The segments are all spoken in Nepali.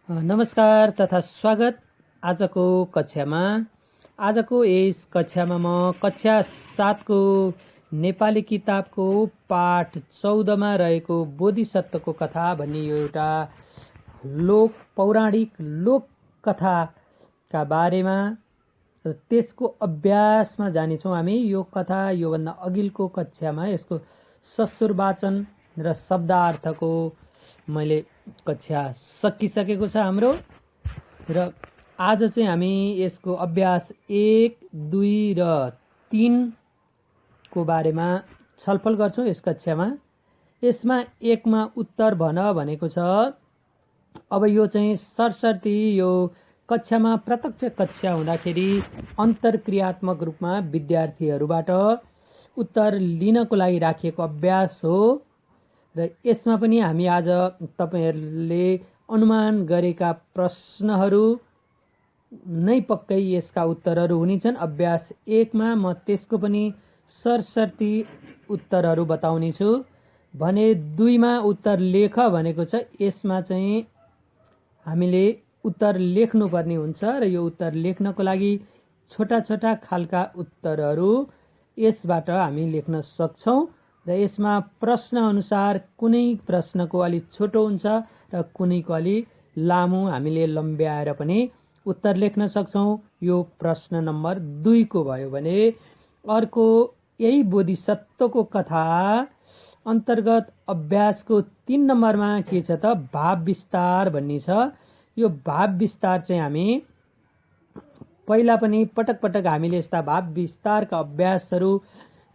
नमस्कार तथा स्वागत आजको यस कक्षामा म कक्षा 7 को नेपाली किताबको पाठ 14 मा रहेको बोधिसत्वको कथा भन्ने यो एउटा पौराणिक लोक कथाका बारेमा र त्यसको अभ्यासमा जानेछौँ हामी। यो कथा योभन्दा अघिल्को कक्षामा यसको ससुर वाचन र शब्दार्थको मैले कक्षा सकिसकेको छ हाम्रो, र आज चाहिँ हामी यसको अभ्यास 1, 2 र 3 को बारेमा छलफल गर्छौँ यस कक्षामा। यसमा 1 मा उत्तर भन भनेको छ। अब यो चाहिँ सरसर्ती यो कक्षामा प्रत्यक्ष कक्षा हुँदाखेरि अन्तर्क्रियात्मक रूपमा विद्यार्थीहरूबाट उत्तर लिनको लागि राखिएको अभ्यास हो, र यसमा पनि हामी आज तपाईहरूले अनुमान गरेका प्रश्नहरू नै पक्कै यसका उत्तरहरू हुनेछन्। अभ्यास 1 मा म त्यसको पनि सरसर्ती उत्तरहरू बताउने छु भने 2 मा उत्तर लेख भनेको छ। यसमा चाहिँ हामीले उत्तर लेख्नुपर्ने हुन्छ र यो उत्तर लेख्नको लागि छोटा छोटा खालका उत्तरहरू यसबाट हामी लेख्न सक्छौँ, र यसमा प्रश्न अनुसार कुनै प्रश्नको अलि छोटो हुन्छ र कुनैको अलि लामो हामीले लम्ब्याएर पनि उत्तर लेख्न सक्छौँ। यो प्रश्न नम्बर 2 को भयो भने अर्को यही बोधिसत्वको कथा अन्तर्गत अभ्यासको 3 नम्बरमा के छ त भाव विस्तार भन्ने छ। यो भाव विस्तार चाहिँ हामी पहिला पनि पटक पटक हामीले यस्ता भाव विस्तारका अभ्यासहरू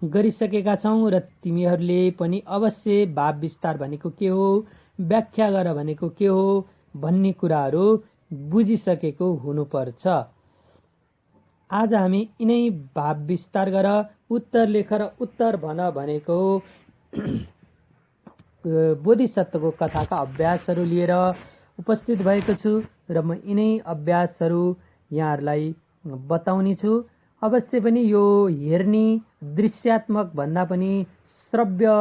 गरिसकेका छौँ, र तिमीहरूले पनि अवश्य भाव विस्तार भनेको के हो, व्याख्या गर भनेको के हो भन्ने कुराहरू बुझिसकेको हुनुपर्छ। आज हामी यिनै भाव विस्तार गर, उत्तर लेख र उत्तर भन भनेको बोधिसत्वको कथाका अभ्यासहरू लिएर उपस्थित भएको छु, र म यिनै अभ्यासहरू यहाँहरूलाई बताउने छु। अवश्य पनि यो हेर्ने दृश्यात्मक भन्दा पनि श्रव्य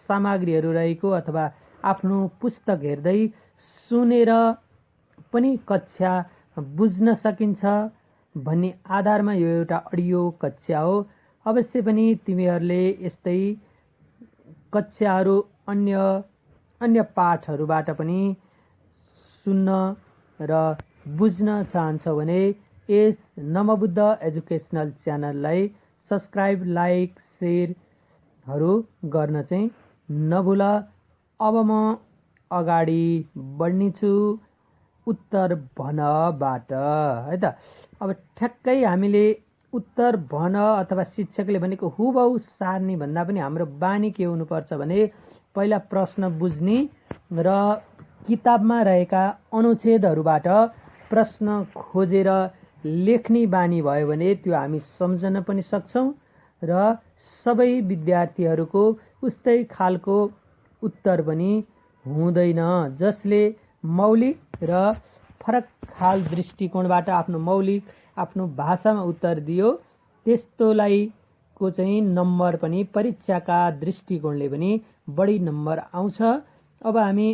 सामग्रीहरू रहेको अथवा आफ्नो पुस्तक हेर्दै सुनेर पनि कक्षा बुझ्न सकिन्छ भन्ने आधारमा यो एउटा अडियो कक्षा हो। अवश्य पनि तिमीहरूले यस्तै कक्षाहरू अन्य पाठहरूबाट पनि सुन्न र बुझ्न चाहन्छौ भने यस नमबुद्ध एजुकेसनल च्यानललाई सब्सक्राइब, लाइक, सेयरहरू गर्न चाहिँ नभुल। अब म अगाडि बढ्नेछु उत्तर भनबाट, है त। अब ठ्याक्कै हामीले उत्तर भन अथवा शिक्षकले भनेको हुबहु सार्ने भन्दा पनि हाम्रो बानी के हुनुपर्छ भने पहिला प्रश्न बुझ्ने र किताबमा रहेका अनुच्छेदहरूबाट प्रश्न खोजेर लेख्ने बानी भयो भने त्यो हामी सम्झन पनि सक्छौँ, र सबै विद्यार्थीहरूको उस्तै खालको उत्तर पनि हुँदैन। जसले मौलिक र फरक खाल दृष्टिकोणबाट आफ्नो भाषामा उत्तर दियो त्यस्तोलाई को चाहिँ नम्बर पनि परीक्षाका दृष्टिकोणले पनि बढी नम्बर आउँछ। अब हामी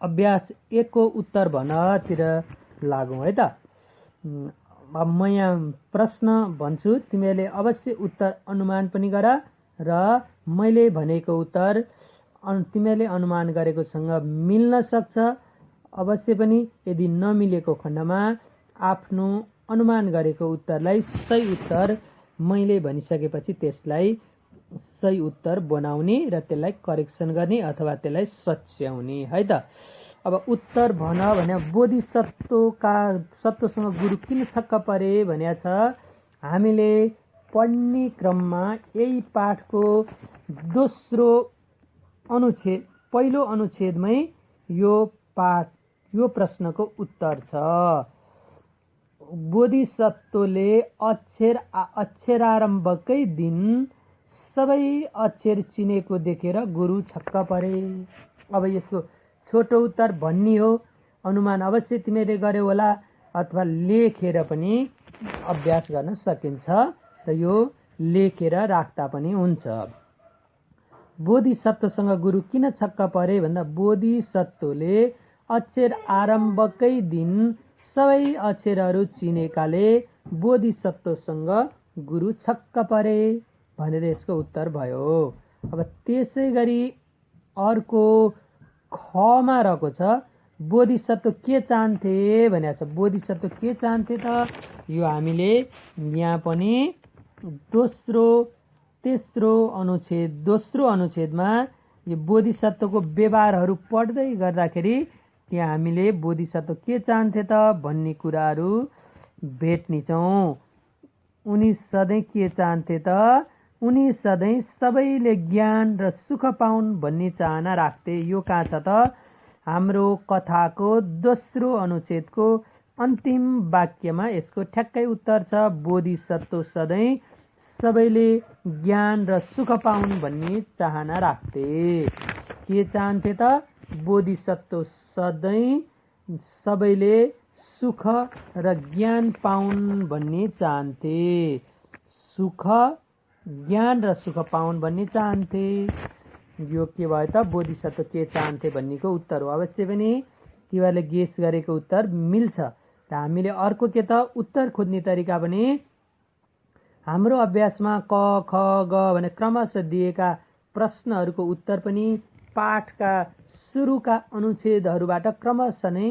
अभ्यास 1 को उत्तर भनतिर लागौँ, है त। अब म यहाँ प्रश्न भन्छु, तिमीहरूले अवश्य उत्तर अनुमान पनि गर, र मैले भनेको उत्तर तिमीहरूले अनुमान गरेकोसँग मिल्न सक्छ। अवश्य पनि यदि नमिलेको खण्डमा आफ्नो अनुमान गरेको उत्तरलाई सही उत्तर मैले भनिसकेपछि त्यसलाई सही उत्तर बनाउने र त्यसलाई करेक्सन गर्ने अथवा त्यसलाई सच्याउने, है त। अब उत्तर भन भने बोधिसत्वसँग गुरु किन छक्क परे भन्या छ। हामीले पढ्ने क्रममा यही पाठको दोस्रो अनुच्छेद पहिलो अनुच्छेदमै यो प्रश्नको उत्तर छ। बोधिसत्वले अक्षरारम्भकै दिन सबै अक्षर चिनेको देखेर गुरु छक्क परे। अब यसको छोटो उत्तर भन्ने हो। अनुमान अवश्य तिमीले गर्यौ होला अथवा लेखेर पनि अभ्यास गर्न सकिन्छ, र यो लेखेर राख्दा पनि हुन्छ। बोधिसत्वसँग गुरु किन छक्क परे भन्दा बोधिसत्वले अक्षर आरम्भकै दिन सबै अक्षरहरू चिनेकाले बोधिसत्वसँग गुरु छक्क परे भनेर यसको उत्तर भयो। अब त्यसै गरी अर्को खमा रहेको छ बोधिसत्व के चाहन्थे भनेको छ। बोधिसत्व के चाहन्थे त यो हामीले यहाँ पनि तेस्रो अनुच्छेदमा यो बोधिसत्वको व्यवहारहरू पढ्दै गर्दाखेरि त्यहाँ हामीले बोधिसत्व के चाहन्थे त भन्ने कुराहरू भेट्नेछौँ। उनी सधैँ के चाहन्थे त उनी सधैँ सबैले ज्ञान र सुख पाउन् भन्ने चाहना राख्थे। यो कहाँ छ त हाम्रो कथाको दोस्रो अनुच्छेदको अन्तिम वाक्यमा यसको ठ्याक्कै उत्तर छ। बोधिसत्व सधैँ सबैले ज्ञान र सुख पाउन् भन्ने चाहना राख्थे। के चाहन्थे त बोधिसत्व सधैँ सबैले सुख र ज्ञान पाउन् भन्ने चाहन्थे। सुख ज्ञान र सुख पाउन् भन्ने चाहन्थे। यो के भयो त बोधिसत्व के चाहन्थे भन्नेको उत्तर हो। अवश्य पनि तिमीहरूले गेस गरेको उत्तर मिल्छ। र हामीले अर्को के त उत्तर खोज्ने तरिका पनि हाम्रो अभ्यासमा क ख ग भने क्रमशः दिएका प्रश्नहरूको उत्तर पनि पाठका सुरुका अनुच्छेदहरूबाट क्रमशः नै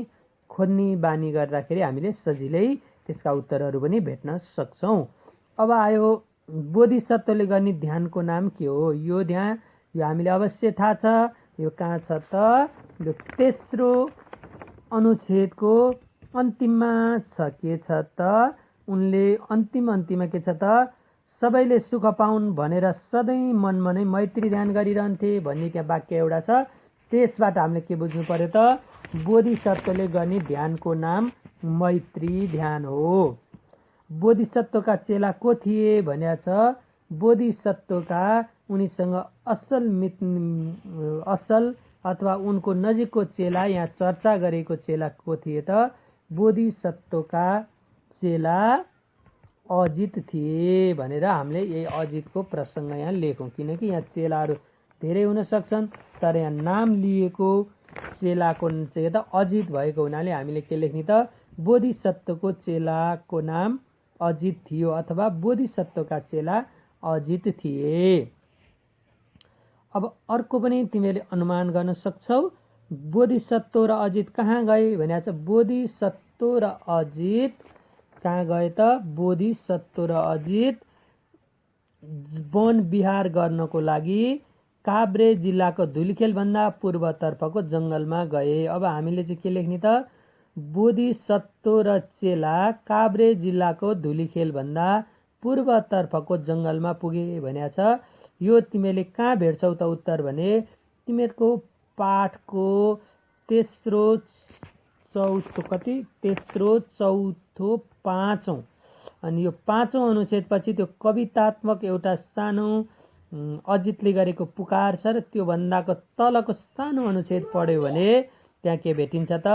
खोज्ने बानी गर्दाखेरि हामीले सजिलै त्यसका उत्तरहरू पनि भेट्न सक्छौँ। अब आयो बोधिसत्वले गर्ने ध्यानको नाम के हो। यो हामीले अवश्य थाहा छ। यो कहाँ छ त यो तेस्रो अनुच्छेदको अन्तिममा छ। के छ त उनले अन्तिममा के छ त सबैले सुख पाउन् भनेर सधैँ मनमनै मैत्री ध्यान गरिरहन्थे भन्ने त्यहाँ वाक्य एउटा छ। त्यसबाट हामीले के बुझ्नु पर्यो त बोधिसत्वले गर्ने ध्यानको नाम मैत्री ध्यान हो। बोधिसत्वका चेला को थिए भनेको छ। बोधिसत्वका उनीसँग असल अथवा उनको नजिकको चेला यहाँ चर्चा गरेको चेला को थिए त बोधिसत्वका चेला अजित थिए भनेर हामीले यही अजितको प्रसङ्ग यहाँ लेखौँ। किनकि यहाँ चेलाहरू धेरै हुन सक्छन् तर यहाँ नाम लिएको चेलाको चाहिँ त अजित भएको हुनाले हामीले के लेख्ने त बोधिसत्वको चेलाको नाम अजित थियो अथवा बोधिसत्वका चेला अजित थिए। अब अर्को पनि तिमीहरूले अनुमान गर्न सक्छौ बोधिसत्व र अजित कहाँ गए भनेको छ। बोधिसत्व र अजित कहाँ गए त बोधिसत्व र अजित वन विहार गर्नको लागि काभ्रे जिल्लाको धुलिखेलभन्दा पूर्वतर्फको जङ्गलमा गए। अब हामीले चाहिँ के लेख्ने त बोधिसत्व र चेला काभ्रे जिल्लाको धुलिखेलभन्दा पूर्वतर्फको जङ्गलमा पुगे भनेको छ। यो तिमीले कहाँ भेट्छौ त उत्तर भने तिमीहरूको पाठको तेस्रो चौथो पाँचौं अनि यो पाँचौं अनुच्छेदपछि त्यो कवितात्मक एउटा सानो अजितले गरेको पुकार छ र त्यो भन्दाको तलको सानो अनुच्छेद पढ्यो भने त्यहाँ के भेटिन्छ त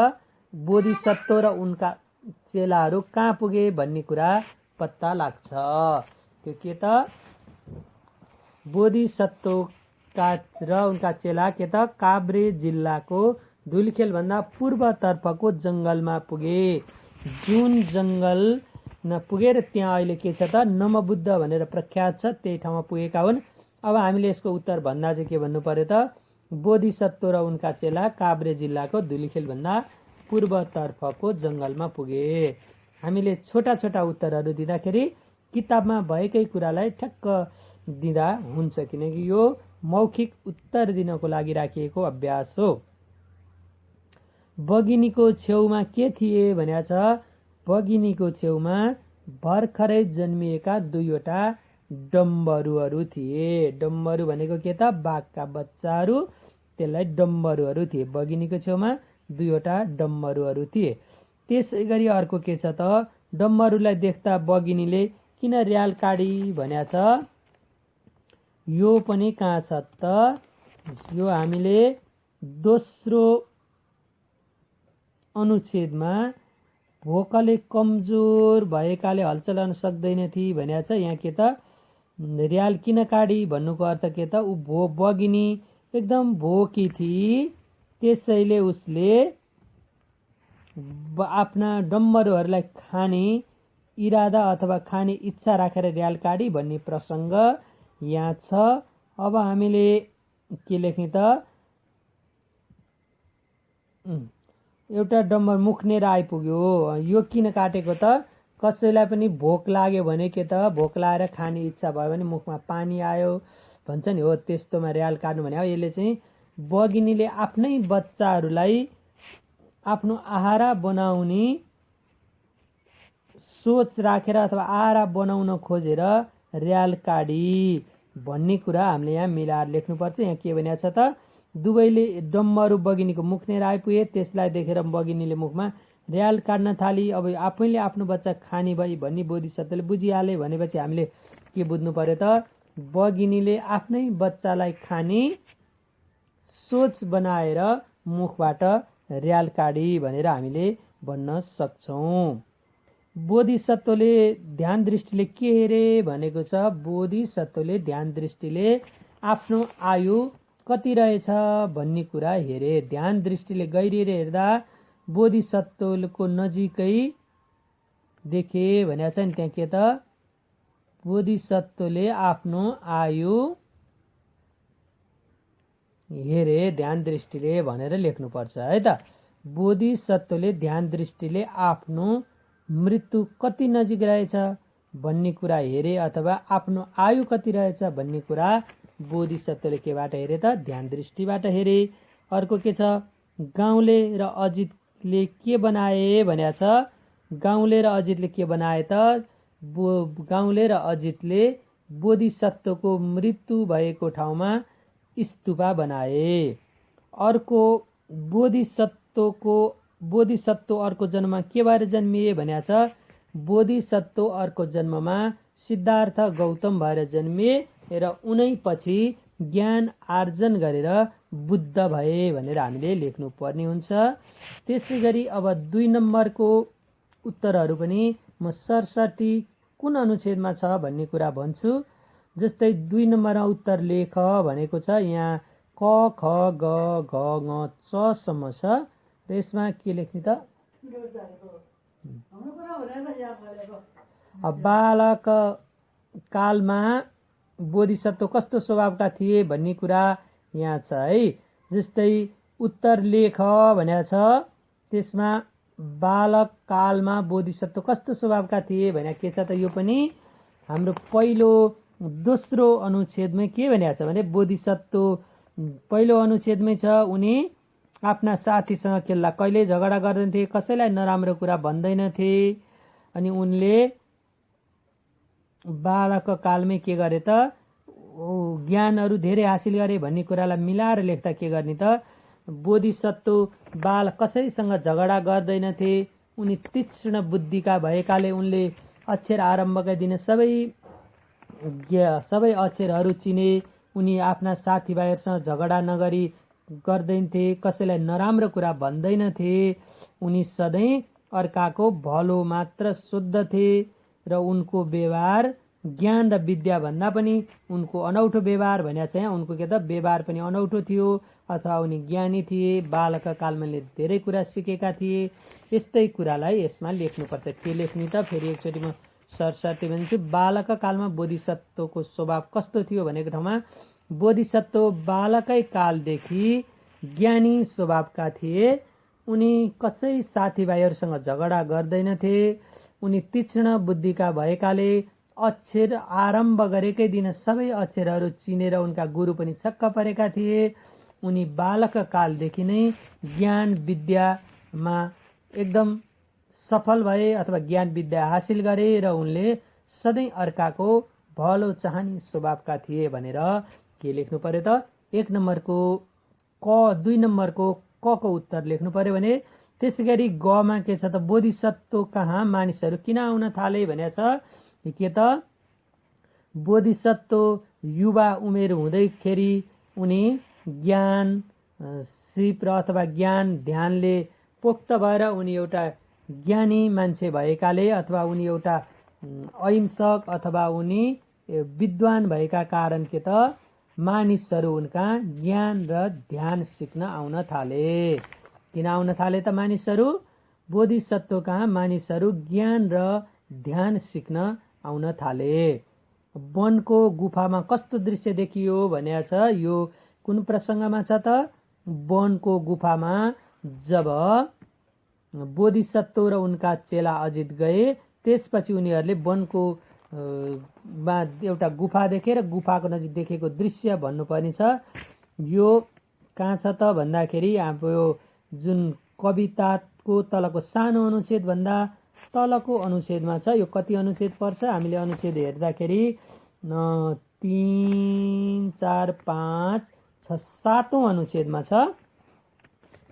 बोधिसत्व र उनका चेलाहरू कहाँ पुगे भन्ने कुरा पत्ता लाग्छ। त्यो के त बोधिसत्वका र उनका चेला के त काभ्रे जिल्लाको धुलिखेलभन्दा पूर्वतर्फको जङ्गलमा पुगे। जुन जङ्गलमा पुगेर त्यहाँ अहिले के छ त नमबुद्ध भनेर प्रख्यात छ त्यही ठाउँमा पुगेका हुन्। अब हामीले यसको उत्तर भन्दा चाहिँ के भन्नु पर्यो त बोधिसत्व र उनका चेला काभ्रे जिल्लाको धुलिखेलभन्दा पूर्वतर्फको जङ्गलमा पुगे। हामीले छोटा छोटा उत्तरहरू दिँदाखेरि किताबमा भएकै कुरालाई ठ्याक्क दिँदा हुन्छ किनकि यो मौखिक उत्तर दिनको लागि राखिएको अभ्यास हो। बगिनीको छेउमा के थिए भनेको छ। बगिनीको छेउमा भर्खरै जन्मिएका दुईवटा डम्बरुहरू थिए। डम्बरु भनेको के त बाघका बच्चाहरू त्यसलाई डम्बरुहरू थिए। बगिनीको छेउमा दुईवटा डम्बरुहरू थिए। त्यसै गरी अर्को के छ त डम्बरुलाई देख्दा बगिनीले किन र्याल काडी भनेको छ। यो पनि कहाँ छ त यो हामीले दोस्रो अनुच्छेदमा भोकले कमजोर भएकाले हलचल गर्न सक्दैन थिए भनेको छ। यहाँ के त र्याल किन काडी भन्नुको अर्थ के त ऊ बगिनी एकदम भोकी थिए त्यसैले उसले आफ्ना डम्बरुहरूलाई खाने इरादा अथवा खाने इच्छा राखेर र्याल काडी भन्ने प्रसङ्ग यहाँ छ। अब हामीले के लेख्ने त, एउटा डम्बर मुखनेर आइपुग्यो। यो किन काटेको त, कसैलाई पनि भोक लाग्यो भने के त, भोक लागेर खाने इच्छा भयो भने मुखमा पानी आयो भन्छ नि, हो त्यस्तोमा र्याल काट्नु भने हो। यसले चाहिँ बगिनीले आफ्नै बच्चाहरूलाई आफ्नो आहारा बनाउने सोच राखेर अथवा आहारा बनाउन खोजेर र्याल काडी भन्ने कुरा हामीले यहाँ मिलाएर लेख्नुपर्छ। यहाँ के भनेको छ त, दुवैले डम्बरू बगिनीको मुखनेर आइपुगे, त्यसलाई देखेर बगिनीले मुखमा र्याल काट्न थाली। अब आफैले आफ्नो बच्चा खाने भई भन्ने बोधिसत्वले बुझिहाले भनेपछि हामीले के बुझ्नु पर्यो त, बगिनीले आफ्नै बच्चालाई खाने सोच बनाएर मुखबाट र्याल काडी भनेर हामीले भन्न सक्छौँ। बोधिसत्वले ध्यान दृष्टिले के हेरे भनेको छ, बोधिसत्वले ध्यान दृष्टिले आफ्नो आयु कति रहेछ भन्ने कुरा हेरे। ध्यान दृष्टिले गहिरिएर हेर्दा बोधिसत्वको नजिकै देखे भनेको छ नि, त्यहाँ के त, बोधिसत्वले आफ्नो आयु हेरे ध्यान दृष्टिले भनेर लेख्नुपर्छ है त। बोधिसत्वले ध्यान दृष्टिले आफ्नो मृत्यु कति नजिक रहेछ भन्ने कुरा हेरे, अथवा आफ्नो आयु कति रहेछ भन्ने कुरा बोधिसत्वले केबाट हेरे त, ध्यान दृष्टिबाट हेरे। अर्को के छ, गाउँले र अजितले के बनाए भनेको छ, गाउँले र अजितले के बनाए त, गाउँले र अजितले बोधिसत्वको मृत्यु भएको ठाउँमा स्तूपा बनाए। अर्को बोधिसत्व अर्को जन्ममा के भएर जन्मिए भनेको छ, बोधिसत्व अर्को जन्ममा सिद्धार्थ गौतम भएर जन्मिए र उनै पछि ज्ञान आर्जन गरेर बुद्ध भए भनेर हामीले लेख्नु पर्ने हुन्छ। त्यसै गरी अब 2 नम्बरको उत्तरहरू पनि म सरसर्ती कुन अनुच्छेदमा छ भन्ने कुरा भन्छु। जस्तै 2 नम्बरमा उत्तर लेख भनेको छ, यहाँ क ख ग घ ङ च सम्म छ। र यसमा के लेख्ने त, बालक कालमा बोधिसत्व कस्तो स्वभावका थिए भन्ने कुरा यहाँ छ है। जस्तै उत्तर लेख भनेको छ, त्यसमा बालक कालमा बोधिसत्व कस्तो स्वभावका थिए भने के छ त, यो पनि हाम्रो दोस्रो अनुच्छेदमै के भनेको छ भने, बोधिसत्व पहिलो अनुच्छेदमै छ, उनी आफ्ना साथीसँग खेल्दा कहिल्यै झगडा गर्दैनथे, कसैलाई नराम्रो कुरा भन्दैनथे। अनि उनले बालक कालमै के गरे त, ज्ञानहरू धेरै हासिल गरे भन्ने कुरालाई मिलाएर लेख्दा के गर्ने त, बोधिसत्व बाल कसैसँग झगडा गर्दैनथे, उनी तीक्ष्ण बुद्धिका भएकाले उनले अक्षर आरम्भका दिन सबै अक्षरहरू चिने। उनी आफ्ना साथीभाइहरूसँग झगडा नगरी गर्दैनथे, कसैलाई नराम्रो कुरा भन्दैनथे, उनी सधैँ अर्काको भलो मात्र सोद्धथे र उनको व्यवहार ज्ञान र विद्या भन्दा पनि उनको अनौठो व्यवहार भनेको चाहिँ उनको के त, व्यवहार पनि अनौठो थियो अथवा उनी ज्ञानी थिए। बालक कालमा धेरै कुरा सिकेका थिए। यस्तै कुरालाई यसमा लेख्नुपर्छ। के लेख्ने त, फेरि एकचोटि म सरसर्ती भन्छु। बालक कालमा बोधिसत्वको स्वभाव कस्तो थियो भनेको ठाउँमा, बोधिसत्व बालकै कालदेखि ज्ञानी स्वभावका थिए। उनी कसै साथीभाइहरूसँग झगडा गर्दैनथे। उनी तीक्ष्ण बुद्धिका भएकाले अक्षर आरम्भ गरेकै दिन सबै अक्षरहरू चिनेर उनका गुरु पनि छक्क परेका थिए। उनी बालक कालदेखि नै ज्ञान विद्यामा एकदम सफल भए अथवा ज्ञान विद्या हासिल गरे र उनले सधैँ अर्काको भलो चाहने स्वभावका थिए भनेर के लेख्नु पर्यो त, 2 नम्बरको क को उत्तर लेख्नु पर्यो भने। त्यसै गरी गमा के छ त, बोधिसत्व कहाँ मानिसहरू किन आउन थाले भनेको छ। के त, बोधिसत्व युवा उमेर हुँदैखेरि उनी ज्ञान सिप र अथवा ज्ञान ध्यानले पोख्त भएर उनी एउटा ज्ञानी मान्छे भएकाले अथवा उनी एउटा अहिंसक अथवा उनी विद्वान भएका कारण के त, मानिसहरू उनका ज्ञान र ध्यान सिक्न आउन थाले। किन आउन थाले त मानिसहरू, बोधिसत्व कहाँ मानिसहरू ज्ञान र ध्यान सिक्न आउन थाले। वनको गुफामा कस्तो दृश्य देखियो भनेको छ। यो कुन प्रसङ्गमा छ त? वनको गुफामा जब बोधिसत्व र उनका चेला अजित गए, त्यसपछि उनीहरूले वनको मा एउटा गुफा देखे र गुफाको नजिक देखेको दृश्य भन्नुपर्ने छ। यो कहाँ छ त भन्दाखेरि हाम्रो जुन कविताको तलको सानो अनुच्छेद भन्दा तलको अनुच्छेदमा छ। यो कति अनुच्छेद पर्छ? हामीले अनुच्छेद हेर्दाखेरि 3, 4, 5, 6, 7औं अनुच्छेदमा छ।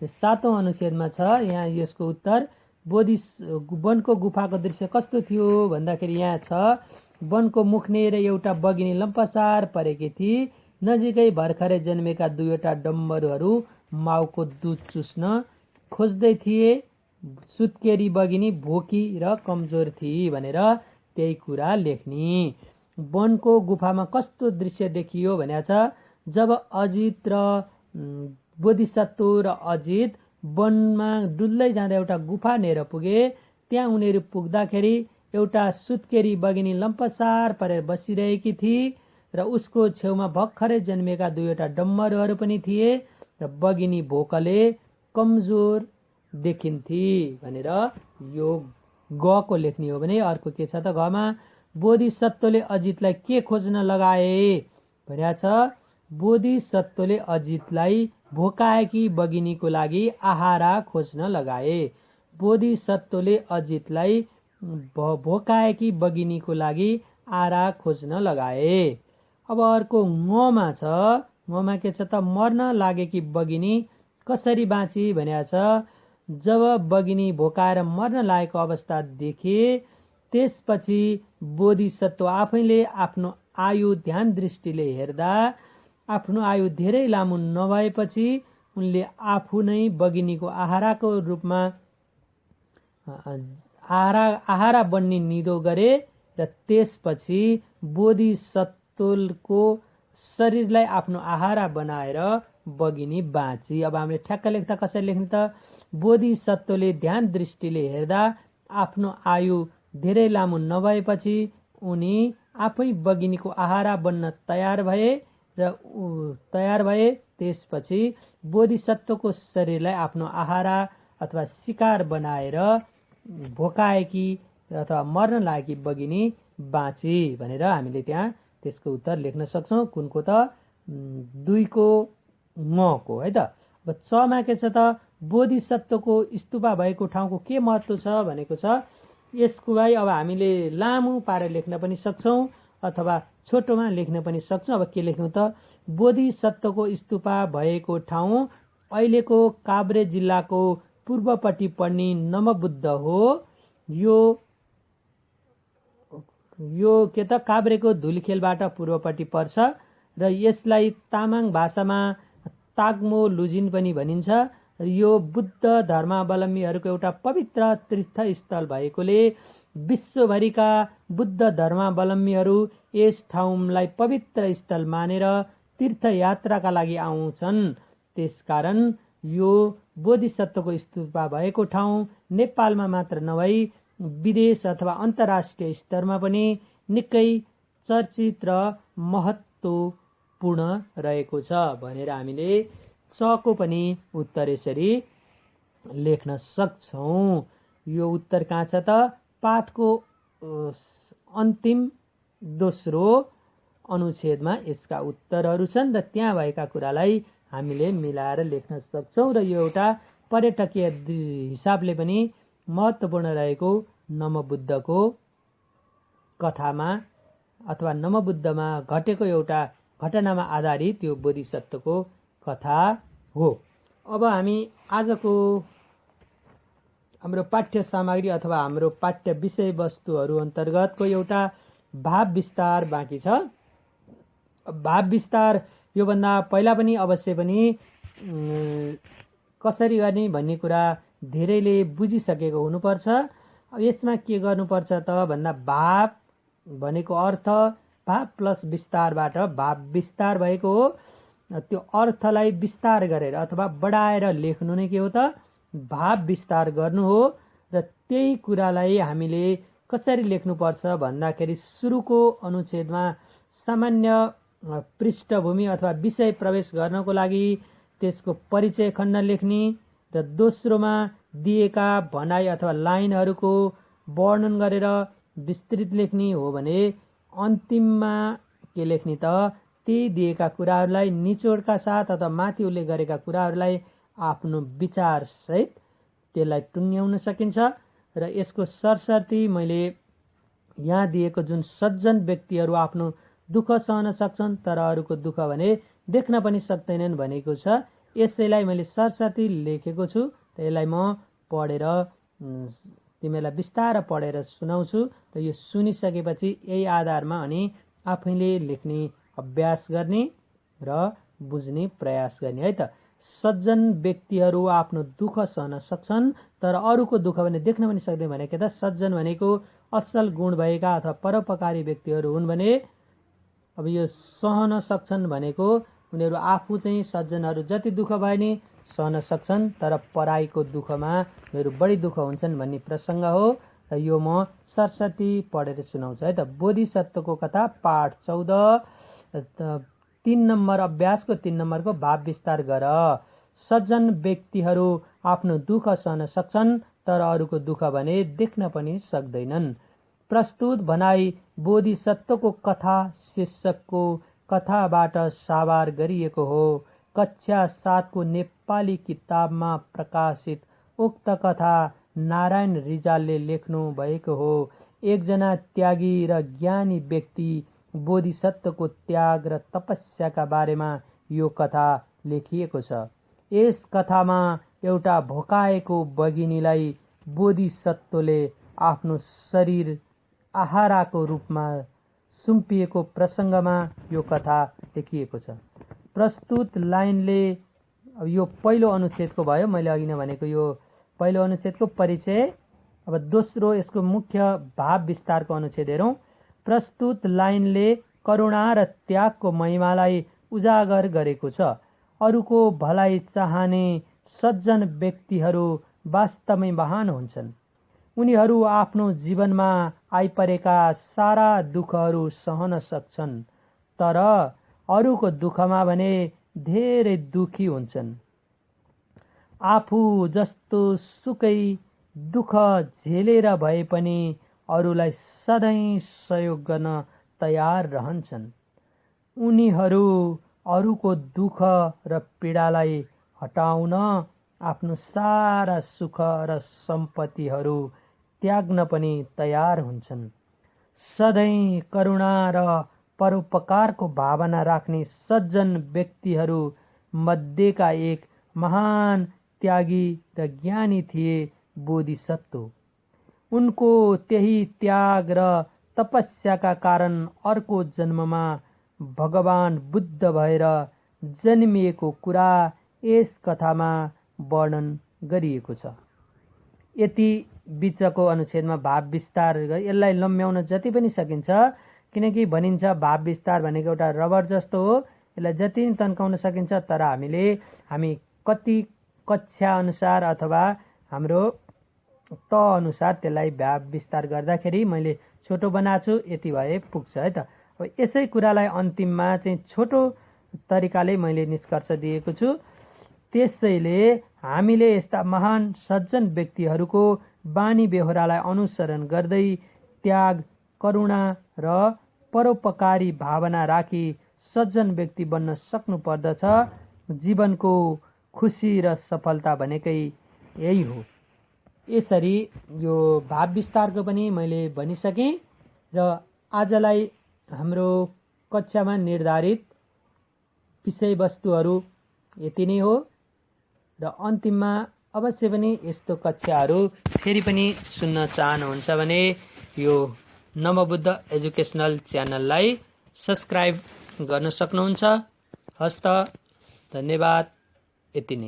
यो 7औं अनुच्छेदमा छ। यहाँ यसको उत्तर वनको गुफाको दृश्य कस्तो थियो भन्दाखेरि यहाँ छ, वनको मुखनेर एउटा बगिनी लम्पसार परेकी थिए। नजिकै भर्खरै जन्मेका 2वटा डम्बरुहरू माउको दुध चुस्न खोज्दै थिए। सुत्केरी बगिनी भोकी र कमजोर थिए भनेर त्यही कुरा लेख्ने। वनको गुफामा कस्तो दृश्य देखियो भनेको छ। जब अजित र बोधिसत्व र अजित वनमा डुल्दै जाँदा एउटा गुफा नेर पुगे। त्यहाँ उनीहरू पुग्दाखेरि एउटा सुत्केरी बगिनी लम्पसार परेर बसिरहेकी थिए र उसको छेउमा भर्खरै जन्मेका 2वटा डम्बरुहरू पनि थिए र बगिनी भोकले कमजोर देखिन्थे भनेर यो गको लेख्ने हो भने अर्को के छ त? घमा बोधिसत्वले अजितलाई के खोज्न लगाए भनेको छ। बोधिसत्वले अजितलाई भोकाएकी बगिनीको लागि आहारा खोज्न लगाए। बोधिसत्वले अजितलाई भोकाएकी बगिनीको लागि आहारा खोज्न लगाए। अब अर्को ङमा छ। ङमा के छ त? मर्न लागेकी बगिनी कसरी बाँची भनेको छ। जब बगिनी भोकाएर मर्न लागेको अवस्था देखे, त्यसपछि बोधिसत्व आफैले आफ्नो आयु ध्यान दृष्टिले हेर्दा आफ्नो आयु धेरै लामो नभएपछि उनले आफू नै बगिनीको आहाराको रूपमा आहारा बन्ने निदो गरे र त्यसपछि बोधिसत्वको शरीरलाई आफ्नो आहारा बनाएर बगिनी बाँची। अब हामीले ठ्याक्क लेख्दा कसरी लेख्ने त? बोधिसत्वले ध्यान दृष्टिले हेर्दा आफ्नो आयु धेरै लामो नभएपछि उनी आफै बगिनीको आहारा बन्न तयार भए। त्यसपछि बोधिसत्वको शरीरलाई आफ्नो आहारा अथवा शिकार बनाएर भोकाएकी अथवा मर्न लागेकी बगिनी बाँची भनेर हामीले त्यहाँ त्यसको उत्तर लेख्न सक्छौँ। कुनको त? 2को ङको है त। अब चमा के छ त? बोधिसत्वको स्तूपा भएको ठाउँको के महत्त्व छ भनेको छ। यसको भाइ अब हामीले लामो पारेर लेख्न पनि सक्छौँ अथवा छोटोमा लेख्न पनि सक्छौँ। अब के लेख्नु त? बोधिसत्वको स्तूपा भएको ठाउँ अहिलेको काभ्रे जिल्लाको पूर्वपट्टि पर्ने नमबुद्ध हो। यो के त? काभ्रेको धुलिखेलबाट पूर्वपट्टि पर्छ र यसलाई तामाङ भाषामा ताग्मो लुजिन पनि भनिन्छ। यो बुद्ध धर्मावलम्बीहरूको एउटा पवित्र तीर्थस्थल भएकोले विश्वभरिका बुद्ध धर्मावलम्बीहरू यस ठाउँलाई पवित्र स्थल मानेर तीर्थयात्राका लागि आउँछन्। त्यसकारण यो बोधिसत्वको स्तूपा भएको ठाउँ नेपालमा मात्र नभई विदेश अथवा अन्तर्राष्ट्रिय स्तरमा पनि निकै चर्चित र महत्त्वपूर्ण रहेको छ भनेर हामीले चको पनि उत्तर यसरी लेख्न सक्छौँ। यो उत्तर कहाँ छ त? पाठको अन्तिम दोस्रो अनुच्छेदमा यसका उत्तरहरू छन् र त्यहाँ भएका कुरालाई हामीले मिलाएर लेख्न सक्छौँ र यो एउटा पर्यटकीय हिसाबले पनि महत्त्वपूर्ण रहेको नमबुद्धको कथामा अथवा नमबुद्धमा घटेको एउटा घटनामा आधारित यो बोधिसत्वको कथा हो। अब हामी आजको हाम्रो पाठ्य सामग्री अथवा हाम्रो पाठ्य विषयवस्तुहरू अन्तर्गतको एउटा भाव विस्तार बाँकी छ। भाव विस्तार योभन्दा पहिला पनि अवश्य पनि कसरी गर्ने भन्ने कुरा धेरैले बुझिसकेको हुनुपर्छ। यसमा के गर्नुपर्छ त भन्दा भाव भनेको अर्थ, भाव प्लस विस्तारबाट भाव विस्तार भएको हो। त्यो अर्थलाई विस्तार गरेर अथवा बढाएर लेख्नु नै के हो त भाव विस्तार गर्नु हो र त्यही कुरालाई हामीले कसरी लेख्नुपर्छ भन्दाखेरि सुरुको अनुच्छेदमा सामान्य पृष्ठभूमि अथवा विषय प्रवेश गर्नको लागि त्यसको परिचय खण्ड लेख्ने र दोस्रोमा दिएका भनाइ अथवा लाइनहरूको वर्णन गरेर विस्तृत लेख्ने हो भने अन्तिममा के लेख्ने त त्यही दिएका कुराहरूलाई निचोडका साथ अथवा माथि उल्लेख गरेका कुराहरूलाई आफ्नो विचारसहित त्यसलाई टुङ्ग्याउन सकिन्छ। र यसको सरसर्ती मैले यहाँ दिएको जुन सज्जन व्यक्तिहरू आफ्नो दुःख सहन सक्छन् तर अरूको दुःख भने देख्न पनि सक्दैनन् भनेको छ, यसैलाई मैले सरसर्ती लेखेको छु। यसलाई म पढेर तिमीलाई बिस्तारै पढेर सुनाउँछु र यो सुनिसकेपछि यही आधारमा अनि आफैले लेख्ने अभ्यास गर्ने र बुझ्ने प्रयास गर्ने है त। सज्जन व्यक्तिहरू आफ्नो दुःख सहन सक्छन् तर अरूको दुःख भने देख्न पनि सक्दैन भनेको त सज्जन भनेको असल गुण भएका अथवा परोपकारी व्यक्तिहरू हुन् भने अब यो सहन सक्छन् भनेको उनीहरू आफू चाहिँ सज्जनहरू जति दुःख भए नि सहन सक्छन् तर पराईको दुःखमा उनीहरू बढी दुःख हुन्छन् भन्ने प्रसङ्ग हो र यो म सरस्वती पढेर सुनाउँछु है त। बोधिसत्वको कथा पाठ 14 3 नम्बर अभ्यासको 3 नम्बरको भाव विस्तार गर। सज्जन व्यक्तिहरू आफ्नो दुःख सहन सक्छन् तर अरूको दुःख भने देख्न पनि सक्दैनन्। प्रस्तुत भनाई बोधिसत्वको कथा शीर्षकको कथाबाट साभार गरिएको हो। कक्षा 7 को नेपाली किताबमा प्रकाशित उक्त कथा नारायण रिजालले लेख्नु भएको हो। एकजना त्यागी र ज्ञानी व्यक्ति बोधिसत्वको त्याग र तपस्याका बारेमा यो कथा लेखिएको छ। यस कथामा एउटा भोकाएको बगिनीलाई बोधिसत्वले आफ्नो शरीर आहाराको रूपमा सुम्पिएको प्रसङ्गमा यो कथा लेखिएको छ। प्रस्तुत लाइनले यो पहिलो अनुच्छेदको भयो, मैले अघि नै भनेको यो पहिलो अनुच्छेदको परिचय। अब दोस्रो यसको मुख्य भाव विस्तारको अनुच्छेद हेरौँ। प्रस्तुत लाइनले करुणा र त्यागको महिमालाई उजागर गरेको छ। अरूको भलाइ चाहने सज्जन व्यक्तिहरू वास्तवमै महान हुन्छन्। उनीहरू आफ्नो जीवनमा आइपरेका सारा दुःखहरू सहन सक्छन् तर अरूको दुःखमा भने धेरै दुखी हुन्छन्। आफू जस्तो सुकै दुःख झेलेर भए पनि अरूलाई सधैँ सहयोग गर्न तयार रहन्छन्। उनीहरू अरूको दुःख र पीडालाई हटाउन आफ्नो सारा सुख र सम्पत्तिहरू त्याग्न पनि तयार हुन्छन्। सधैँ करुणा र परोपकारको भावना राख्ने सज्जन व्यक्तिहरू मध्येका एक महान त्यागी र ज्ञानी थिए बोधिसत्व। उनको त्यही त्याग र तपस्याका कारण अर्को जन्ममा भगवान बुद्ध भएर जन्मिएको कुरा यस कथामा वर्णन गरिएको छ। यति बिचको अनुच्छेदमा भाव विस्तार, यसलाई लम्ब्याउन जति पनि सकिन्छ, किनकि भनिन्छ भाव विस्तार भनेको एउटा रबर जस्तो हो, यसलाई जति पनि तन्काउन सकिन्छ तर हामी कति कक्षा अनुसार अथवा हाम्रो त अनुसार त्यसलाई भाव विस्तार गर्दाखेरि मैले छोटो बनाएको छु, यति भए पुग्छ है त। अब यसै कुरालाई अन्तिममा चाहिँ छोटो तरिकाले मैले निष्कर्ष दिएको छु। त्यसैले हामीले यस्ता महान सज्जन व्यक्तिहरूको बानी बेहोरालाई अनुसरण गर्दै त्याग, करुणा र परोपकारी भावना राखी सज्जन व्यक्ति बन्न सक्नु पर्दछ। जीवनको खुसी र सफलता भनेकै यही हो। यसरी यो भाव विस्तारको पनि मैले भनिसकेँ र आजलाई हाम्रो कक्षामा निर्धारित विषयवस्तुहरू यति नै हो र अन्तिममा अवश्य पनि यस्तो कक्षाहरू फेरि पनि सुन्न चाहनुहुन्छ भने यो नमबुद्ध एजुकेसनल च्यानललाई सब्सक्राइब गर्न सक्नुहुन्छ। हस्त, धन्यवाद, यति नै।